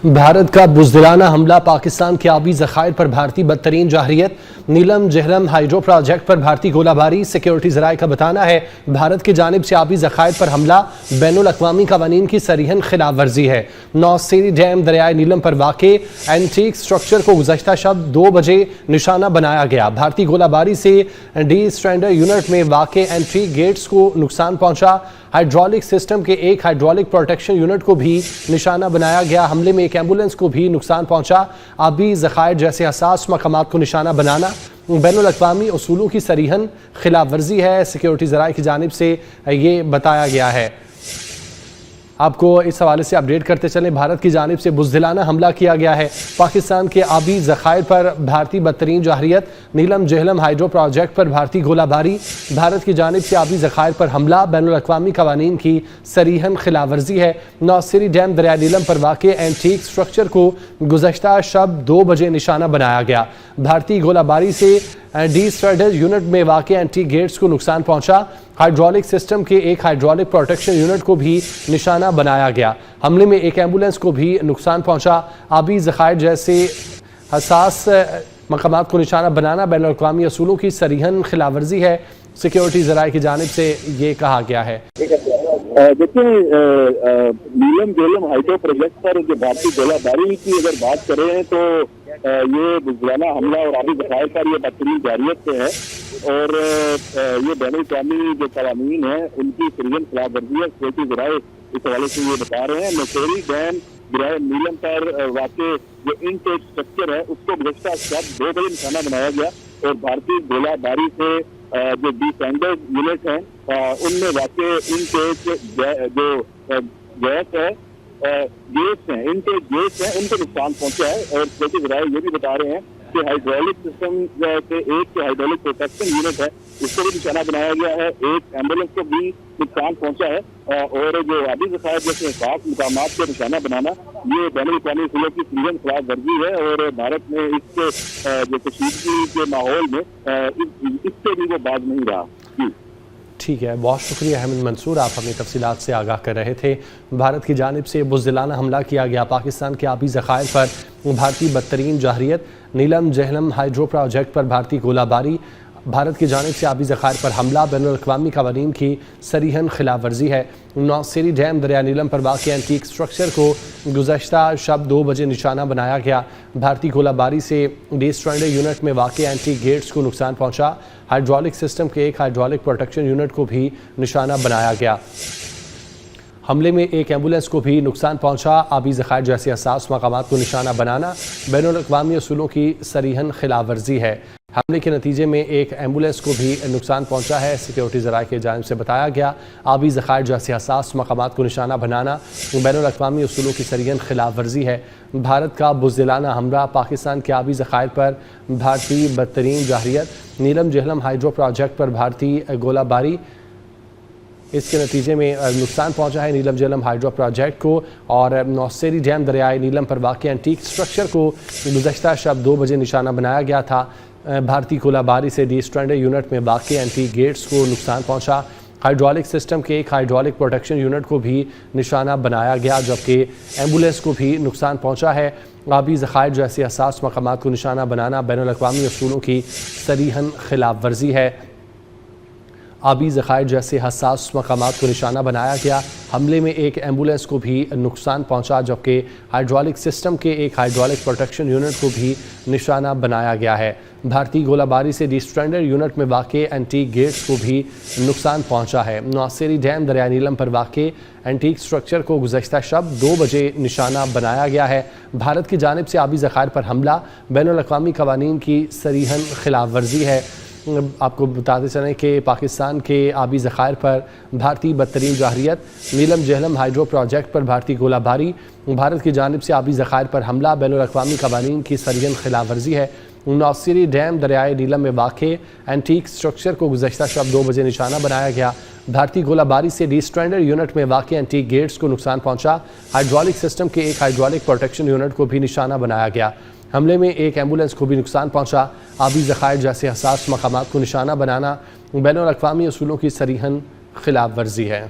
بھارت کا بزدلانہ حملہ، پاکستان کے آبی ذخائر پر بھارتی بدترین جارحیت، نیلم جہلم ہائیڈرو پروجیکٹ پر بھارتی گولہ باری۔ سیکیورٹی ذرائع کا بتانا ہے بھارت کی جانب سے آبی ذخائر پر حملہ بین الاقوامی قوانین کی صریحاً خلاف ورزی ہے۔ نوسیری ڈیم دریائے نیلم پر واقع اینٹیک سٹرکچر کو گزشتہ شب 2 بجے نشانہ بنایا گیا۔ بھارتی گولہ باری سے ڈی اسٹرینڈر یونٹ میں واقع اینٹیک گیٹس کو نقصان پہنچا۔ ہائیڈرولک سسٹم کے ایک ہائیڈرولک پروٹیکشن یونٹ کو بھی نشانہ بنایا گیا۔ حملے میں ایک ایمبولینس کو بھی نقصان پہنچا۔ آبی ذخائر جیسے حساس مقامات کو نشانہ بنانا بین الاقوامی اصولوں کی صریحاً خلاف ورزی ہے۔ سیکیورٹی ذرائع کی جانب سے یہ بتایا گیا ہے۔ آپ کو اس حوالے سے اپڈیٹ کرتے چلیں، بھارت کی جانب سے بزدلانہ حملہ کیا گیا ہے۔ پاکستان کے آبی ذخائر پر بھارتی بدترین جارحیت، نیلم جہلم ہائیڈرو پروجیکٹ پر بھارتی گولہ باری۔ بھارت کی جانب سے آبی ذخائر پر حملہ بین الاقوامی قوانین کی صریحاً خلاف ورزی ہے۔ نوسیری ڈیم دریائے نیلم پر واقع اینٹیک سٹرکچر کو گزشتہ شب 2 بجے نشانہ بنایا گیا۔ بھارتی گولہ باری سے ڈی اسٹرینڈر یونٹ میں واقع اینٹی گیٹس کو نقصان پہنچا۔ ہائیڈرولک سسٹم کے ایک ہائیڈرولک پروٹیکشن یونٹ کو بھی نشانہ بنایا گیا۔ حملے میں ایک ایمبولینس کو بھی نقصان پہنچا۔ آبی ذخائر جیسے حساس مقامات کو نشانہ بنانا بین الاقوامی اصولوں کی صریحاً خلاف ورزی ہے۔ سیکیورٹی ذرائع کی جانب سے یہ کہا گیا ہے۔ دیکھیں، نیلم جہلم ہائیڈرو پروجیکٹ پر جو بھارتی گولہ باری کی اگر بات کریں تو یہ بزدلانہ حملہ اور آبی ذخائر پر یہ بدترین جارحیت سے ہے اور یہ بین الاقوامی جو قوانین ہیں ان کی صریحاً خلاف ورزی ہے۔ سیکیورٹی ذرائع اس حوالے سے یہ بتا رہے ہیں نوسیری ڈیم دریائے نیلم پر واقع جو انٹیک سٹرکچر ہے اس کو گزشتہ شب 2 بجے نشانہ بنایا گیا اور بھارتی گولہ باری سے جو ڈی اسٹرینڈرڈ یونٹ ہیں ان میں واقع انٹیک جو گیس ہے گیٹس ہیں انٹیک گیٹس ہیں ان کو نقصان پہنچا ہے۔ اور سیکیورٹی ذرائع یہ بھی بتا رہے ہیں کہ ہائیڈرولک سسٹم کے ایک جو ہائیڈرولک پروٹیکشن یونٹ ہے اس کو بھی نشانہ بنایا گیا ہے۔ ایک ایمبولینس کو بھی نقصان پہنچا ہے اور جو آبی ذخائر جیسے حساس مقامات کو نشانہ بنانا یہ بین الاقوامی اصولوں کی صریحاً خلاف ورزی ہے اور بھارت میں اس جو کشیدگی کے ماحول میں اس سے بھی وہ باز نہیں رہا۔ ٹھیک ہے، بہت شکریہ احمد منصور، آپ ہمیں تفصیلات سے آگاہ کر رہے تھے۔ بھارت کی جانب سے بزدلانہ حملہ کیا گیا، پاکستان کے آبی ذخائر پر بھارتی بدترین جارحیت، نیلم جہلم ہائیڈرو پروجیکٹ پر بھارتی گولہ باری۔ بھارت کی جانب سے آبی ذخائر پر حملہ بین الاقوامی قوانین کی صریحاً خلاف ورزی ہے۔ نوسیری ڈیم دریائے نیلم پر واقع اینٹیک سٹرکچر کو گزشتہ شب 2 بجے نشانہ بنایا گیا۔ بھارتی گولہ باری سے ڈی اسٹرینڈر یونٹ میں واقع اینٹیک گیٹس کو نقصان پہنچا۔ ہائیڈرولک سسٹم کے ایک ہائیڈرولک پروٹیکشن یونٹ کو بھی نشانہ بنایا گیا۔ حملے میں ایک ایمبولینس کو بھی نقصان پہنچا۔ آبی ذخائر جیسے حساس مقامات کو نشانہ بنانا بین الاقوامی اصولوں کی صریحاً خلاف ورزی ہے۔ حملے کے نتیجے میں ایک ایمبولینس کو بھی نقصان پہنچا ہے۔ سیکیورٹی ذرائع کی جانب سے بتایا گیا آبی ذخائر جیسے حساس مقامات کو نشانہ بنانا بین الاقوامی اصولوں کی صریحاً خلاف ورزی ہے۔ بھارت کا بزدلانہ حملہ، پاکستان کے آبی ذخائر پر بھارتی بدترین جارحیت، نیلم جہلم ہائیڈرو پروجیکٹ پر بھارتی گولہ باری، اس کے نتیجے میں نقصان پہنچا ہے نیلم جہلم ہائیڈرو پروجیکٹ کو۔ اور نوسیری ڈیم دریائے نیلم پر واقع اینٹیک سٹرکچر کو گزشتہ شب 2 بجے نشانہ بنایا گیا تھا۔ بھارتی گولہ باری سے ڈی اسٹرینڈر یونٹ میں واقع اینٹیک گیٹس کو نقصان پہنچا۔ ہائیڈرولک سسٹم کے ایک ہائیڈرولک پروٹیکشن یونٹ کو بھی نشانہ بنایا گیا، جبکہ ایمبولینس کو بھی نقصان پہنچا ہے۔ آبی ذخائر جیسے حساس مقامات کو نشانہ بنانا بین الاقوامی اصولوں کی صریحاً خلاف ورزی ہے۔ آبی ذخائر جیسے حساس مقامات کو نشانہ بنایا گیا۔ حملے میں ایک ایمبولینس کو بھی نقصان پہنچا، جبکہ ہائیڈرولک سسٹم کے ایک ہائیڈرولک پروٹیکشن یونٹ کو بھی نشانہ بنایا گیا ہے۔ بھارتی گولہ باری سے ڈی اسٹرینڈر یونٹ میں واقع اینٹیک گیٹس کو بھی نقصان پہنچا ہے۔ نوسیری ڈیم دریائے نیلم پر واقع اینٹیک سٹرکچر کو گزشتہ شب 2 بجے نشانہ بنایا گیا ہے۔ بھارت کی جانب سے آبی ذخائر پر حملہ بین الاقوامی قوانین کی صریحاً خلاف ورزی ہے۔ آپ کو بتاتے چلیں کہ پاکستان کے آبی ذخائر پر بھارتی بدترین جارحیت، نیلم جہلم ہائیڈرو پروجیکٹ پر بھارتی گولہ باری۔ بھارت کی جانب سے آبی ذخائر پر حملہ بین الاقوامی قوانین کی صریحاً خلاف ورزی ہے۔ نوسیری ڈیم دریائے نیلم میں واقع اینٹیک سٹرکچر کو گزشتہ شب 2 بجے نشانہ بنایا گیا۔ بھارتی گولہ باری سے ڈی اسٹرینڈر یونٹ میں واقع اینٹیک گیٹس کو نقصان پہنچا۔ ہائیڈرولک سسٹم کے ایک ہائیڈرولک پروٹیکشن یونٹ کو بھی نشانہ بنایا گیا۔ حملے میں ایک ایمبولینس کو بھی نقصان پہنچا۔ آبی ذخائر جیسے حساس مقامات کو نشانہ بنانا بین الاقوامی اصولوں کی صریحاً خلاف ورزی ہے۔